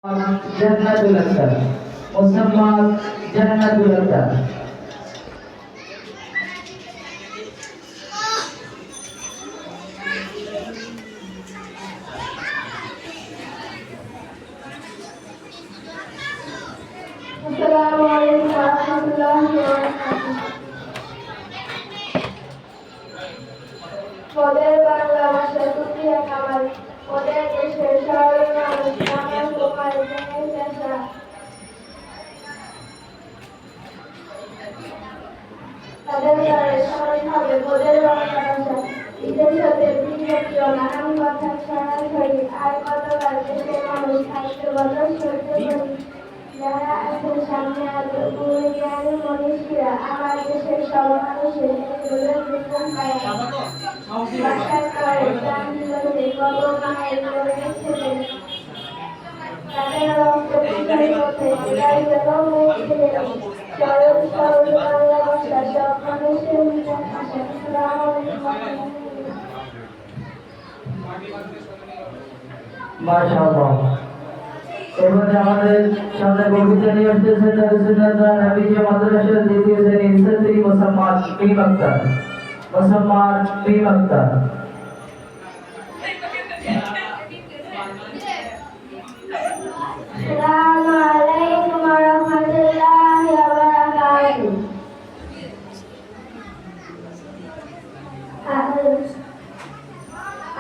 Jannatul Akhtar Musammat Jannatul Akhtar Assalamualaikum warahmatullahi wabarakatuh. Poder Bangla ভাষা তুলিয়া Kamal poder দেশের সবাই মানুষ আমার তোমার জেনে চেষ্টা তাদের দ্বারা স্মরণ হবে poder বাংলা ভাষা ঈদের সাথে বিজ্ঞপ্তিও নানান কথা সরাসরি আর কতবার দেশের মানুষ সাহিত্যগত সহ্য করি যারা আছেন সামনে আলো জ্ঞানী মনীষীরা আমার দেশের সব মানুষের বিজ্ঞান পায় বাসার করে প্রাণ দিবসে কত মায়ের ছেলে তাদের রক্ত পিতার পথে বিদায় গেল মেয়েছিলেন সরল সরল বাংলা ভাষা সব মানুষের বিজ্ঞান ভাষা মাশাআল্লাহ এবারে আমাদের সামনে কবিতা নিয়ে আসতেছে তারুসুন্নাহ হাফিজিয়া মাদ্রাসার দ্বিতীয় শ্রেণীর ছাত্রী মোসাম্মদ মিম Akter Assalamu alaikum warahmatullahi wabarakatuh.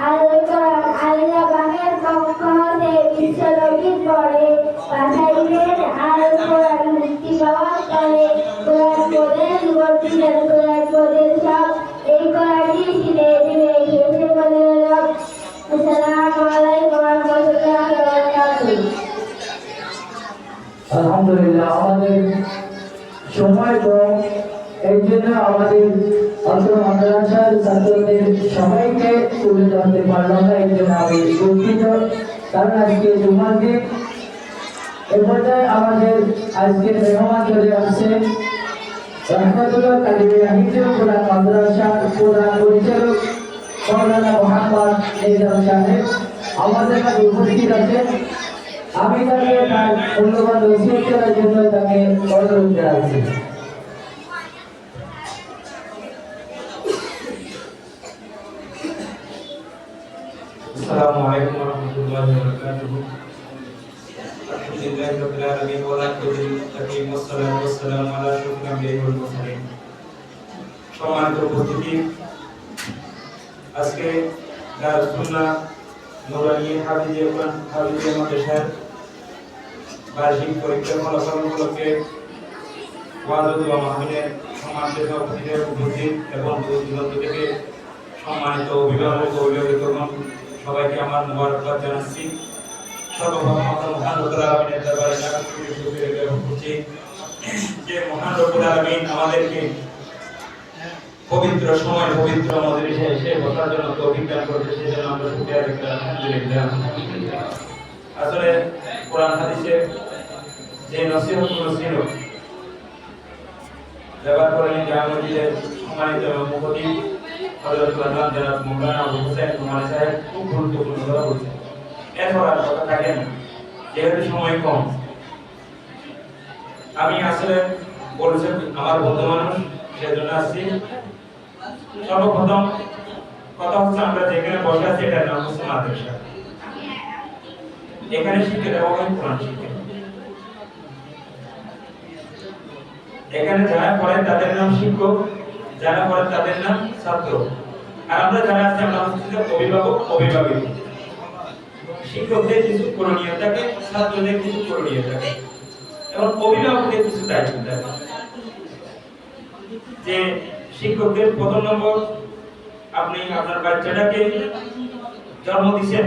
Al-Quran Al-Jabahir পক্ষ হতে বিশ্বলোকিত পড়ে বাসাইলেন আল-কোরআন মুক্তি পাওয়ার পরে কোরআন পদের যুবতীদের কোরআন পদের সব এই কোরআনটি শিখে দিবে এসে বলে রব আসসালামু আলাইকুম ওয়া রাহমাতুল্লাহি ওয়া বারাকাতুহু। আলহামদুলিল্লাহ আমাদের সময় কম এই জন্য আমাদের অত্র মাদ্রাসার ছাত্রদের সবাইকে তুলে ধরতে পারলাম না, এই জন্য আমি দুঃখিত। কারণ আজকে জুমার দিন এ পর্যায়ে আমাদের আজকের মেহমান চলে আসছেন রহমতুল্লাহ কালিমিয়া হিফজুল কোরআন মাদ্রাসার কোরআন পরিচালক মাওলানা মোহাম্মদ নিজাম সাহেব আমাদের মাঝে উপস্থিত আছেন। আমি তাকে তার মূল্যবান নসিহত করার জন্য তাকে অনুরোধ জানাচ্ছি। আসসালামু আলাইকুম ওয়া রাহমাতুল্লাহি ওয়া বারাকাতুহু। আলহামদুলিল্লাহি রাব্বিল আলামিন ওয়া লাকুল মুত্তাকিন ওয়াস সালাতু ওয়াস সালামু আলা আশরাফিল আমবিয়া ওয়াল মুরসালিন। সম্মানিত উপস্থিতি, আজকে দারুসুন্নাহ নুরানী হাফিজিয়া মাদ্রাসার বার্ষিক পরীক্ষার ফলাফল উপলক্ষে ওয়াজুদ ওয়া মাহফিলের সম্মানিত সভাপতিদের উপস্থিত এবং দূর দূরান্ত থেকে সম্মানিত অভিভাবক ও অভিভাবকগণ সবাইকে আমার মোবারকবাদ জানাচ্ছি। সর্বপ্রথম মহান রব্বুল আলামিনের দরবারে লাখ কোটি শুকরিয়া জ্ঞাপন করছি যে মহান রব্বুল আলামিন আমাদেরকে পবিত্র সময় পবিত্র মজলিসে এসে বসার জন্য তৌফিক দান করেছে, সেজন্য আমরা শুকরিয়া আদায় করি আলহামদুলিল্লাহ। আসলে কোরআন হাদিসে যে নসিহতগুলো ছিল ব্যবহার করেন জামে মসজিদের সম্মানিত মুফতি হযরত জনাব মাওলানা আবু হুসাইন কুমার সাহেব খুব গুরুত্বপূর্ণ কথা বলছেন। এরপর আর কথা থাকে না, যেহেতু সময় কম। আমি আসলে বলেছেন আমার বন্ধু মানুষ, সেজন্য আসছি। সর্বপ্রথম কথা হচ্ছে আমরা যেখানে বসে আছি এটার নাম হচ্ছে মাদ্রাসা। এখানে শিক্ষা দেওয়া হয় কোরআন শিক্ষা। এখানে যারা পড়েন তাদের নাম শিক্ষক, যারা পড়েন তাদের নাম ছাত্র। আর আমরা যারা আছি আমরা হচ্ছে অভিভাবক অভিভাবক। শিক্ষকদের কিছু করণীয় থাকে, ছাত্রদের কিছু করণীয় থাকে এবং অভিভাবকদের কিছু দায়িত্ব থাকে। যে শিক্ষকদের প্রথম নম্বর, আপনি আপনার বাচ্চাটাকে জন্ম দিয়েছেন।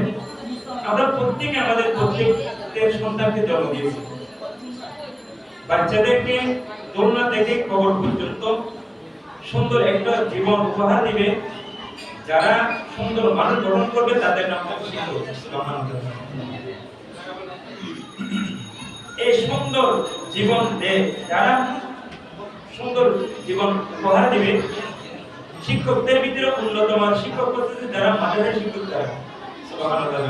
আমরা প্রত্যেকে আমাদের প্রত্যেকের সন্তানকে জন্ম দিয়েছি। বাচ্চাদেরকে দোলনা থেকে কবর পর্যন্ত সুন্দর একটা জীবন উপহার দিবে। যারা সুন্দর মানুষ গ্রহণ করবে তাদের নাম হবে শিক্ষক। এই সুন্দর জীবন যারা সুন্দর জীবন উপহার দিবে, শিক্ষকদের ভিতরে উন্নতমান শিক্ষক হচ্ছে যারা মাদ্রাসার শিক্ষক। তারা সুবহানাল্লাহ,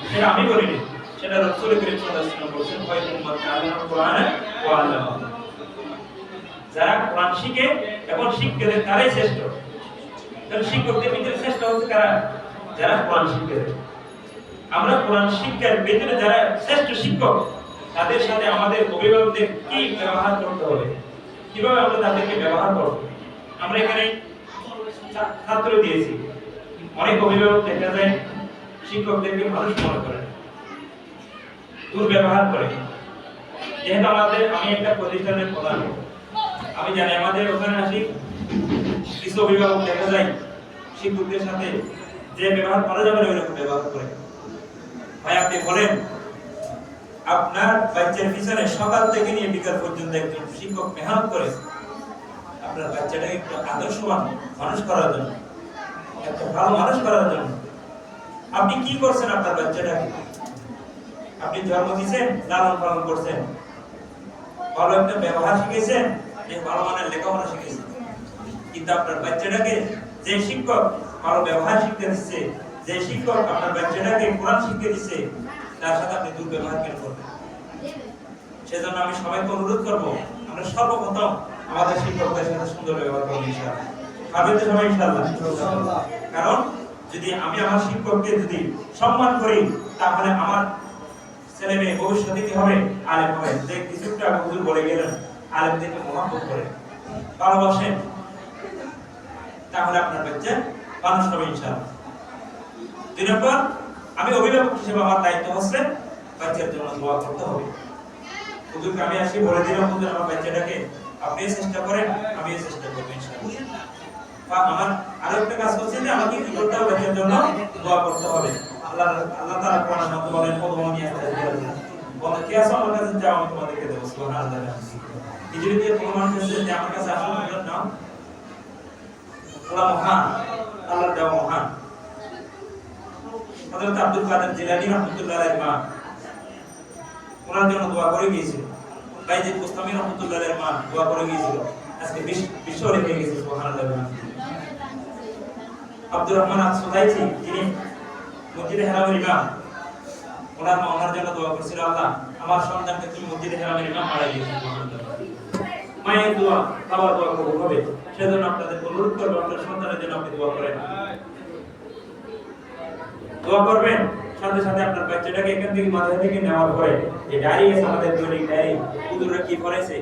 সেটা আমি বলিনি, সেটা রাসূল করিম সাল্লাল্লাহু আলাইহি ওয়াসাল্লাম বলেছেন খায়রুল উম্মাতি আলিমুল কুরআন ওয়া আল্লামা। যারা কোরআন শিখে এবং শিক্ষা দেয় তারাই শ্রেষ্ঠ। তাহলে শিক্ষকদের ভিতরে শ্রেষ্ঠ হচ্ছে কারা? যারা কোরআন শিক্ষা দেয়। আমরা কোরআন শিক্ষার ভিতরে যারা শ্রেষ্ঠ শিক্ষক তাদের সাথে আমাদের অভিভাবকদের কি ব্যবহার করতে হবে, কিভাবে আমরা তাদেরকে ব্যবহার করব। আমরা এখানে ছাত্র দিয়েছি, অনেক অভিভাবক দেখা যায় শিক্ষকদেরকে মানুষ মনে করে, দুর্ব্যবহার করে। যেহেতু আমি একটা প্রতিষ্ঠানের প্রধান, আমি জানি আমাদের ওখানে আসি কিছু অভিভাবক দেখা যায় শিক্ষকদের সাথে যে ব্যবহার করা যাবে না ওইরকম ব্যবহার করে। ভাই আপনি বলেন আপনার বাচ্চার পিছনে সকাল থেকে নিয়ে বিকাল পর্যন্ত একজন শিক্ষক মেহনত করে আপনার বাচ্চাটাকে একটু আদর্শবান মানুষ করার জন্য, একটা ভালো মানুষ করার জন্য আপনি কি করছেন? আপনার বাচ্চাটাকে আপনি জন্ম দিয়েছেন, লালন পালন করছেন, ভালো একটা ব্যবহার শিখেছেন, যে ভালো মানের লেখাপড়া শিখেছেন, কিন্তু আপনার বাচ্চাটাকে যে শিক্ষক ভালো ব্যবহার শিখতে দিচ্ছে, যে শিক্ষক আপনার বাচ্চাটাকে কোরআন শিখতে দিচ্ছে, তার সাথে আপনি দুর্ব্যবহার কেন করবেন? সেজন্য আমি সবাইকে অনুরোধ করব আমরা সর্বপ্রথম আমাদের শিক্ষকদের সাথে সুন্দর ব্যবহার করব ইনশাআল্লাহ। পারবেন তো সবাই ইনশাআল্লাহ? কারণ যদি আমি আমার শিক্ষককে যদি সম্মান করি তাহলে আমার ছেলে মেয়ে ভবিষ্যতে কি হবে? আলেম হবে। যে কিছুটা হুজুর বলে গেলেন আলেমদেরকে মহব্বত করে ভালোবাসেন, তাহলে আপনার বাচ্চা মানুষ হবে ইনশাআল্লাহ। 2 নম্বর, আমি অভিভাবক হিসেবে আমার দায়িত্ব হচ্ছে বাচ্চার জন্য দোয়া করতে হবে। হুজুরকে আমি আসি বলে দিলাম হুজুর আমার বাচ্চাটাকে আপনি চেষ্টা করেন, আমি চেষ্টা করব ইনশাআল্লাহ। আমার আরো একটা কাজ হচ্ছে যে আমাকে কি করতে হবে? বাচ্চার জন্য দোয়া করতে হবে। আল্লাহ তাআলা কোরআনের মধ্যে বলেন ওদুনি আস্তাগফিরুল্লাহ, বলে কি আছে আমার কাছে যাও আমি তোমাদেরকে দেব। সুবহানাল্লাহ। এই যে কোনো মানুষ আছে যে আমার কাছে আসুন বলেন নাও, আল্লাহ মহান, আল্লাহ দেওয়া মহান। হযরত আব্দুল কাদের জিলানী রাহমাতুল্লাহ আলাইহি মা ওনার জন্য দোয়া করে গিয়েছিল। বাইজিদ বুস্তামি রাহমাতুল্লাহ আলাইহি মা দোয়া করে গিয়েছিল। আজকে বিশ্ব হয়ে গেছে। সুবহানাল্লাহ। আব্দুর রহমান আস-সুদাইসি যিনি মসজিদে হারামের ইমাম, ওনার মা ওনার জন্য দোয়া করেছিল, আল্লাহ আমার সন্তানকে তুমি মসজিদে হারামের ইমাম বানাই দিও। মায়ের দোয়া বাবার দোয়া কবুল হবে। সেজন্য আপনাদের অনুরোধ করব আপনার সন্তানের জন্য আপনি দোয়া করেন। দোয়া করবেন, সাথে সাথে আপনার বাচ্চাটাকে এখান থেকে মাথা থেকে নেওয়ার পরে যে ডায়েরি আছে আমাদের দৈনিক ডায়েরি, হুজুররা কি করেছে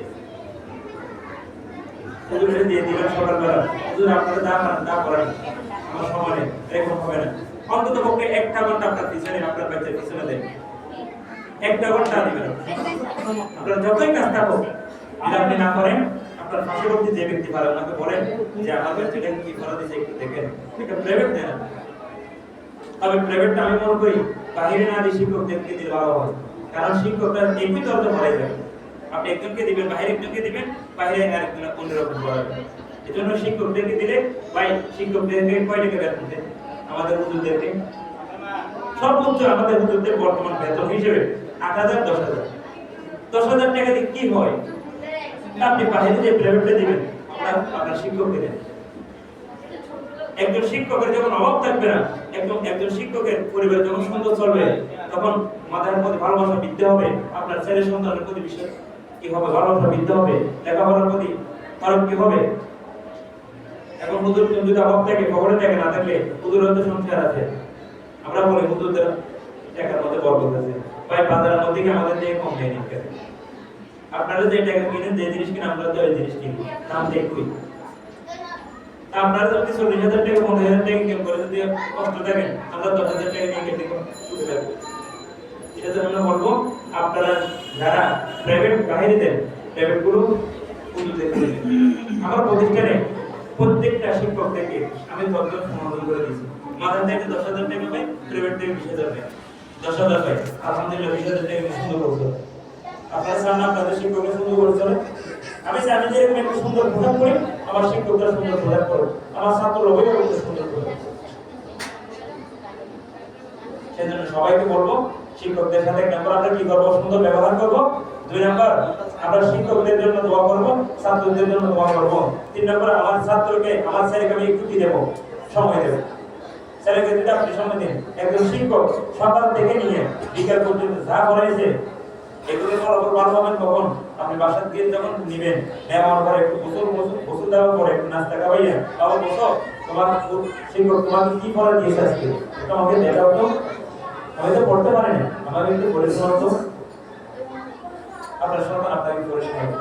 হুজুরকে দিয়ে দিলেন সকালবেলা, হুজুর আপনারা দা করেন আমার সমানে এরকম হবে না। অন্তত পক্ষে 1 ঘন্টা আপনার পিছনে আপনার বাচ্চার পিছনে দেন, 1 ঘন্টা দিবেন। আপনার যতই কাজ থাকুক যদি আপনি না করেন, আপনার পার্শ্ববর্তী যে ব্যক্তি পারে ওনাকে বলেন যে আমার বাচ্চাটা কি করা দিয়েছে একটু দেখেন। এটা প্রাইভেট দেন, তবে প্রাইভেটটা আমি মনে করি বাহিরে না দিয়ে শিক্ষকদেরকে দিলে ভালো হয়। কারণ শিক্ষকরা এমনি তর্ক করাই যায়, আপনি একজনকে দিবেন বাইরে একজনকে দিবেন, বাইরে আরেকজন অন্যরকম করাবেন। এজন্য শিক্ষকদেরকে দিলে ভাই শিক্ষকদেরকে কয় টাকা বেতন দেন? আমাদের হুজুরদেরকে সর্বোচ্চ আমাদের হুজুরদের বর্তমান বেতন হিসেবে 8,000 10,000 10,000 টাকা দিয়ে কি হয়? আপনি বাইরে যে প্রাইভেটে দিবেন আপনার শিক্ষককে দেন। একজন শিক্ষকের যখন অভাব থাকবে না, একজন শিক্ষকের পরিবার যখন সুন্দর চলবে, তখন মাথার প্রতি ভালোবাসা বৃদ্ধি হবে, আপনার ছেলে সন্তানের প্রতি বিশ্বাস কি হবে? ভালোবাসা বৃদ্ধি হবে, লেখাপড়ার প্রতি তরফ কি হবে? এখন হুজুর যদি অভাব থাকে, খবরে থাকে না থাকলে হুজুর হয়তো সংসার আছে। আমরা বলি হুজুরদের টাকার মধ্যে বরকত আছে। ভাই বাজারের মধ্যে কি আমাদের থেকে কম নেই নাকি? আপনারা যে টাকা কিনেন, যে জিনিস কিনেন আমরা তো ওই জিনিস কিনি, দাম দেখুই। আপনারা যদি 40,000 টাকা 50,000 টাকা ইনকাম করে যদি কষ্ট থাকেন, আমরা 10,000 টাকা নিয়ে কেটে ছুটে থাকবো। এটা তো আমরা বলবো আপনারা যারা প্রাইভেট বাইরে দেন, প্রাইভেট গুলো হুজুরদের দিবেন। আমার প্রতিষ্ঠানে প্রত্যেকটা শিক্ষক থেকে আমি 10 সমাধান করে দিয়েছি। মাথা থেকে 10,000 টাকা পাই, প্রাইভেট থেকে 20,000 পাই, 10,000 পাই। আলহামদুলিল্লাহ 20,000 টাকা সুন্দর করতে। আপনারা সামনে আপনাদের শিক্ষককে সুন্দর করে চলে। আমি চাই যে এরকম একটা সুন্দর প্রোগ্রাম করি, আমার শিক্ষকরা সুন্দর প্রোগ্রাম করো, আমার ছাত্র অভিভাবকরা সুন্দর করো। সেজন্য সবাইকে বলবো শিক্ষকদের সাথে 1 নম্বর আমরা কি করবো? সুন্দর ব্যবহার করবো। 2 নম্বর আমরা শিক্ষকদের জন্য দোয়া করবো, ছাত্রদের জন্য দোয়া করবো। 3 নম্বর আমার ছাত্রকে আমার ছেলেকে আমি একটু কি দেবো? সময় দেবো। ছেলেকে যদি আপনি সময় দিন, একজন শিক্ষক সকাল থেকে নিয়ে বিকাল পর্যন্ত যা করাইছে এগুলো ফলাফল ভালো হবেন তখন আপনি বাসা গিয়ে যখন নিবেন, নেওয়ার পরে একটু গোসল দেওয়ার পরে একটু নাস্তা খাওয়াইয়া, বাবা বসো, তোমার শিক্ষক তোমাকে কি পড়া দিয়েছে আজকে এটা আমাকে দেখাও তো, আমি তো পড়তে পারি না, আমাকে একটু বলে শোনাও তো। আপনার সন্তান আপনাকে করে শোনাবে।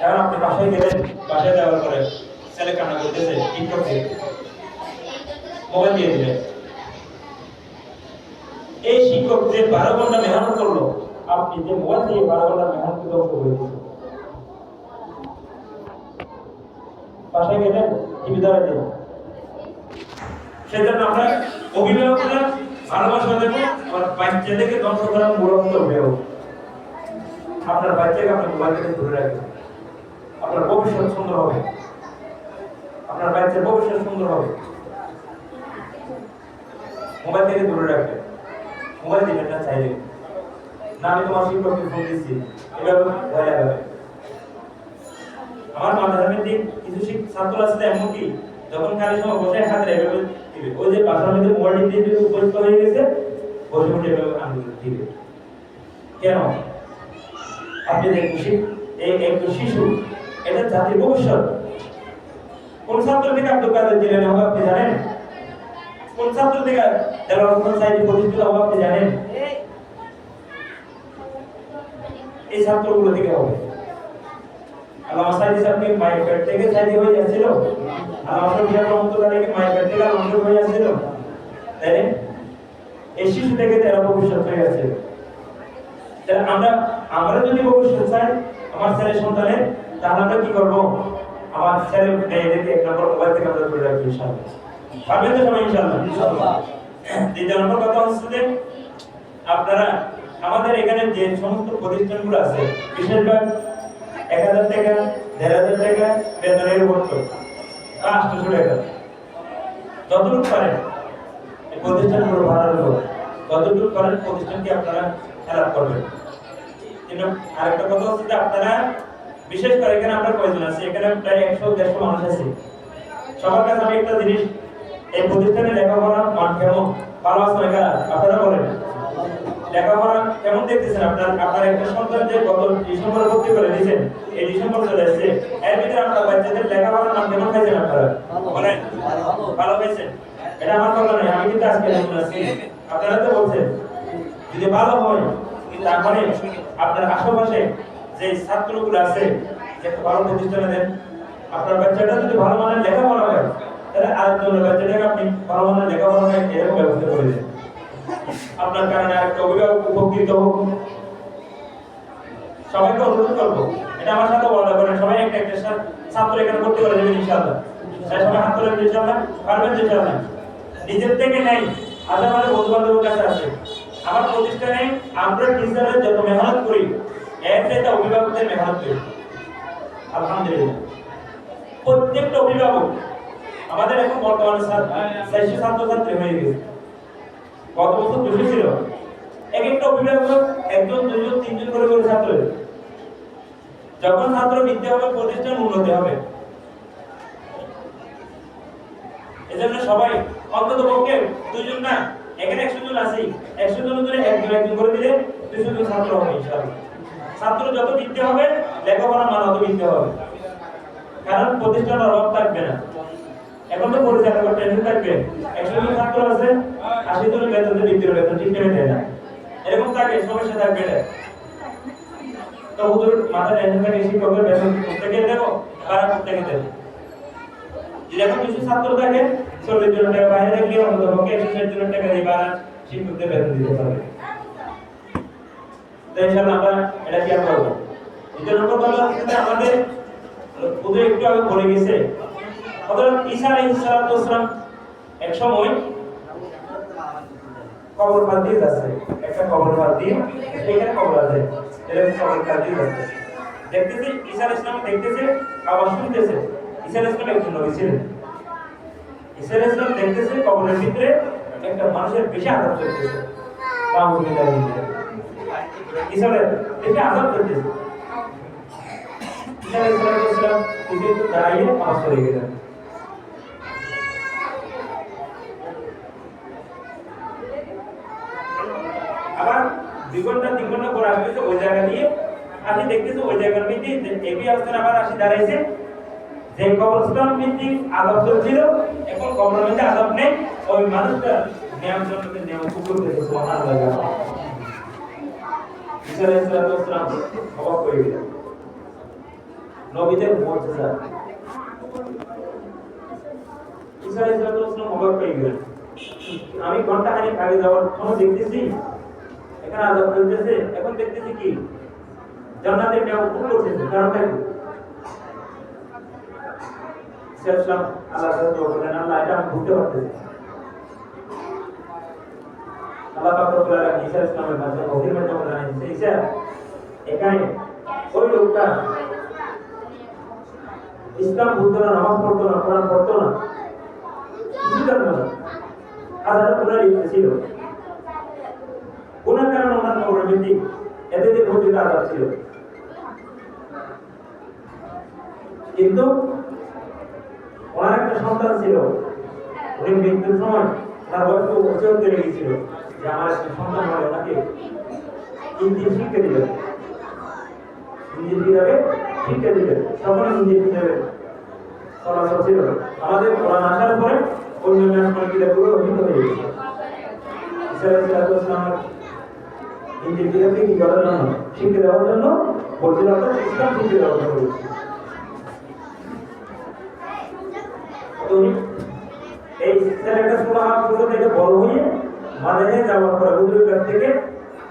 এখন আপনি বাসায় গেলেন, বাসায় যাওয়ার পরে ছেলে কান্না করতেছে, ঠিক করছে, মোবাইল দিয়ে দিলেন। এই শিক্ষক যে 12 ঘন্টা মেহনত করলো, আপনি যে মোবাইল দিয়ে 12 ঘন্টা মেহনত ধ্বংস করে দিয়েছেন। বাসায় গেলেন, টিভি ধরে দিন। সেজন্য আমরা অভিভাবকরা ভালোবাসা দেবো, আর বাচ্চাদেরকে ধ্বংস করার মূলত অভিভাবক। আপনার বাচ্চাকে আপনি মোবাইল থেকে দূরে রাখবেন, আপনার ভবিষ্যৎ সুন্দর হবে, আপনার বাচ্চার ভবিষ্যৎ সুন্দর হবে। মোবাইল থেকে দূরে রাখবেন, মোবাইল দিবেন না চাইলে না, আমি তোমার শিক্ষককে ফোন দিচ্ছি, এভাবে ভয় লাগাবে। আমার মাদ্রাসার দিক কিছু ছাত্র আছে এমনকি যখন খালি সময় বসে হাতে এভাবে দিবে, ওই যে বাসার মধ্যে মোবাইল দিয়ে উপস্থিত হয়ে গেছে, বসে বসে এভাবে আঙ্গুল দিবে। কেন? আপনি দেখুন এই একজন শিশু, এটা জাতির ভবিষ্যৎ। কোন ছাত্র থেকে আব্দুল কাদের জিলানী হবে আপনি জানেন? কোন ছাত্র থেকে দেওয়ার হোসেন সাইদি প্রতিষ্ঠিত হবে আপনি জানেন? এই ছাত্রগুলো থেকে হবে। আল্লামা সাইদি সাহেব কি মায়ের পেট থেকে সাইদি হয়ে যাচ্ছিল? আল্লামা শফিউল্লাহ রহমাতুল্লাহ কি মায়ের পেট থেকে আলমগীর হয়ে যাচ্ছিল? তাই এই শিশু থেকে তারা ভবিষ্যৎ হয়ে গেছে। তাহলে আমরা যদি ভবিষ্যৎ চাই আমার ছেলে সন্তানের, তাহলে আমরা কি করবো? আমার ছেলে মেয়েদেরকে 1 নম্বর মোবাইল থেকে আমরা দূরে রাখবো ইনশাআল্লাহ। পারবেন তো সবাই ইনশাআল্লাহ? দ্বিতীয় নম্বর কথা হচ্ছে যে আপনারা আমাদের এখানে যে সমস্ত প্রতিষ্ঠানগুলো আছে, বিশেষভাগ 1000 টাকা 1500 টাকা বেতনের বর্ত বা 800 টাকা, যতটুকু পারেন এই প্রতিষ্ঠানগুলো ভাড়ার উপর যতটুকু পারেন প্রতিষ্ঠানকে আপনারা হেল্প করবেন। কিন্তু আরেকটা কথা হচ্ছে যে আপনারা বিশেষ করে এখানে আমরা কয়জন আছি, এখানে প্রায় 100-150 মানুষ আছে। সবার কাছে আমি একটা জিনিস, এই প্রতিষ্ঠানে লেখাপড়া মান কেমন, ভালো আছে না? আপনারা বলেন লেখাপড়া কেমন দেখতেছেন? আপনার একটা সন্তান যে গত ডিসেম্বরে ভর্তি করে দিয়েছেন, এই ডিসেম্বর চলে আসছে, এর ভিতরে আপনার বাচ্চাদের লেখাপড়ার মান কেমন খাইছেন? আপনারা বলেন ভালো খাইছেন? এটা আমার কথা নয়, আমি কিন্তু আজকে আছি, আপনারা তো বলছেন যদি ভালো হয়, তারপরে আপনার আশেপাশে যে ছাত্রগুলো আছে যে ভালো প্রতিষ্ঠানে দেন। আপনার বাচ্চাটা যদি ভালো মানের লেখাপড়া হয়, তাহলে আরেকজনের বাচ্চাটাকে আপনি ভালো মানের লেখাপড়া হয় এরকম ব্যবস্থা করে দেন। আপনার কারণে আরেকটা অভিভাবক উপকৃত হোক। সবাইকে অনুরোধ করবো, এটা আমার সাথে ওয়াদা করেন, সবাই একটা ছাত্র এখানে ভর্তি করে দেবেন ইনশাআল্লাহ। সবাই হাত তোলেন ইনশাআল্লাহ, পারবেন ইনশাআল্লাহ। নিজের থেকে নেই, আশেপাশে বন্ধু বান্ধবের কাছে আছে। আমার প্রতিষ্ঠানে আমরা টিচাররা যত মেহনত করি, এর চাইতে অভিভাবকদের মেহনত করি আলহামদুলিল্লাহ। প্রত্যেকটা অভিভাবক আমাদের এখন বর্তমানে 400 ছাত্রছাত্রী হয়ে গেছে, গত বছর 200 ছিল। এক একটা অভিভাবক 1জন 2জন 3জন করে ছাত্র। যখন ছাত্র বৃদ্ধি হবে প্রতিষ্ঠান উন্নতি হবে। এজন্য সবাই অন্তত পক্ষে 2জন না, এখানে 100 জন আছে, 100 জন ধরে একজন করে দিলে 200 জন ছাত্র হবে ইনশাআল্লাহ। ছাত্র যত বৃদ্ধি হবে লেখাপড়ার মান তত বৃদ্ধি হবে, কারণ প্রতিষ্ঠানের অভাব থাকবে না। এখন তো পরিচালকের টেনশন থাকবে, 100 জন ছাত্র আছে, 80 জনের বেতন বৃদ্ধি হবে, বেতন ঠিক টাইমে দেয় না, এরকম থাকে, সমস্যা থাকবে না। তো হুজুর মাথা টেনশন থাকে, শিক্ষকের বেতন থেকে দেবো আর থেকে দেবো। যদি এখন কিছু ছাত্র থাকে 40 জন টাকা বাইরে রাখলে অন্তত পক্ষে 160 জন টাকা দিয়ে বাড়া শিক্ষকদের বেতন দিতে পারবে। তো ইনশাআল্লাহ আমরা এটা কি করব? দ্বিতীয় নম্বর কথা হচ্ছে আমাদের হুজুর একটু আগে বলে গেছে, হযরত ঈসা আলাইহিস সালাম এক সময় কবর পাতিল আছে, একটা কবর পাতিল, এখানে কবর আছে, এরকম কবর পাতিল আছে। দেখতেছে ঈসা আলাইহিস সালাম, দেখতেছে আওয়াজ শুনতেছে। ঈসা আলাইহিস সালাম একজন নবী ছিলেন। ঈসা আলাইহিস সালাম দেখতেছে কবরের ভিতরে একটা মানুষের বেশি আযাব চলতেছে। নাউযুবিল্লাহ। ঈসা আলাইহিস দেখে আযাব চলতেছে। ঈসা আলাইহিস সালাম একটু দাঁড়িয়ে আওয়াজ করে গেলেন। 2 ঘন্টা 3 ঘন্টা পর আসতেছে ওই জায়গা দিয়ে আসি দেখতেছে ওই জায়গার মধ্যে এবি আসছেন আবার আসি দাঁড়াইছে যে কবরস্থান ভিত্তিক আদব চলছিল এখন কবরের মধ্যে আদব নেই ওই মানুষটা নিয়ম জন্য নিয়ম কুকুর থেকে সুবহানাল্লাহ ঈসা আলাইহিস সালাম অবাক হয়ে গেলেন নবীদের মুজিজা ঈসা আলাইহিস সালাম অবাক হয়ে গেলেন আমি ঘন্টা খানিক আগে যাওয়ার সময় দেখতেছি এখানে আযাব চলতেছে এখন দেখতেছি কি জান্নাতের নিয়ম কুকুর করতেছে কারণটা কি সেসব আল্লাহ তাআলা বলেন আল্লাহ এটা আমি বুঝতে পারতেছি আল্লাহ পাক রব্বুল আলামিন ঈসা ইসলামের মাঝে ওহির মাধ্যমে জানিয়েছে ঈসা এখানে ওই লোকটা ইসলাম বুঝতো না নামাজ পড়তো না কোরআন পড়তো না কিছু জানতো না হাজারো গুনাহ লিখতেছিল গুনার কারণে ওনার কবর ভিত্তিক এতে যে ক্ষতির আযাব ছিল কিন্তু ওনার একটা সন্তান ছিল উনি মৃত্যুর সময় তার বয়স বছর চলে গিয়েছিল যে আমার একটা সন্তান হবে ওনাকে ইঞ্জিন শিক্ষা দিলেন ইঞ্জিন কিভাবে শিক্ষা দিলেন সকলে ইঞ্জিন হিসেবে চলাচল ছিল আমাদের কোরআন আসার পরে অন্য ম্যাসমার কিতাবগুলো রহিত হয়ে গেছে ইসলামের ইঞ্জিন কিতাবকে কি করার জন্য শিক্ষা দেওয়ার জন্য বলছিল অর্থাৎ ইসলাম শিক্ষা দেওয়ার জন্য এই ছেলেটা 16 বছর থেকে বড় হয়ে মাদ্রাসায় যাওয়ার পর হুজুরের কাছ থেকে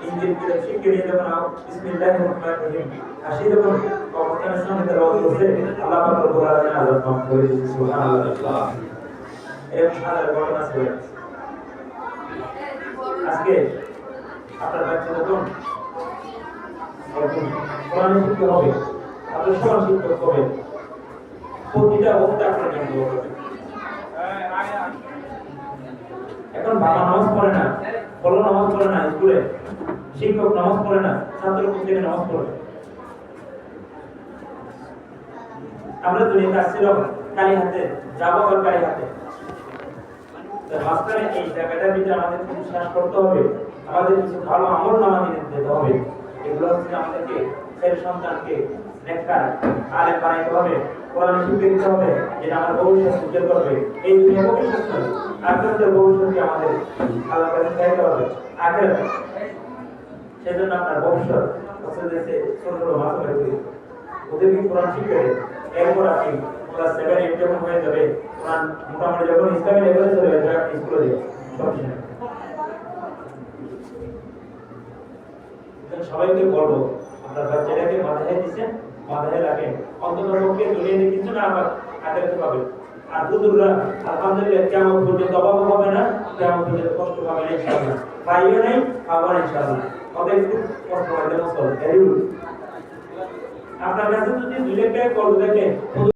ইঞ্জিল কিতাব শিখে নিয়ে যখন বিসমিল্লাহির রহমানির রহিম আসি যখন কবরস্থানের সামনে তেলাওয়াত করছে আল্লাহ পাক রব্বুল আলামিন আযাব মাফ করে দিয়েছে সুবহানাল্লাহ এর সারা ঘটনা ছিল আজকে আপনার বাচ্চা যখন কোরআন শিক্ষা হবে আপনার সমান শিক্ষক হবে প্রতিটা বক্তা আপনার জন্য দোয়া করবে এখন বাবা নামাজ পড়ে না বলো নামাজ পড়ে না স্কুলে শিক্ষক নামাজ পড়ে না ছাত্র প্রত্যেকে নামাজ পড়ে আমরা দুনিয়াতে আসছিলাম কালী হাতে যাবো আর কালী হাতে মাঝখানে এই জায়গাটার ভিতরে আমাদের কিছু শেষ করতে হবে আমাদের কিছু ভালো আমল নামা দিতে হবে এগুলো হচ্ছে আমাদেরকে ছেলে সন্তানকে নেককার আলেম বানাইতে হবে কোরআন শিক্ষা দিতে হবে যেটা আমার ভবিষ্যৎ উজ্জ্বল করবে এই দুনিয়া ভবিষ্যৎ নয় আখিরাতের ভবিষ্যৎকে আমাদের আল্লাহর কাছে চাইতে হবে আখিরাত সেজন্য আপনার ভবিষ্যৎ হচ্ছে যে ছোট ছোট মাসুমের ওদেরকে কোরআন শিক্ষা দেয় এরপর আপনি ক্লাস 7 8 যখন হয়ে যাবে কোরআন মোটামুটি যখন ইসলামী লেভেলে চলে যাবে আপনি স্কুলে দেবেন সবাইকে বলবো আপনার বাচ্চাটাকে মাথায় দিচ্ছেন মাথায় রাখেন অন্তত পক্ষে দুনিয়াতে কিছু না আবার আখেরাতে পাবে আর হুজুররা আলহামদুলিল্লাহ কিয়ামত পর্যন্ত অভাব হবে না কিয়ামত পর্যন্ত কষ্ট পাবে না ইনশাআল্লাহ পাইও নাই আবার ইনশাআল্লাহ তবে একটু কষ্ট হবে না চল আপনার কাছে যদি 2 লাখ টাকা কল দেখে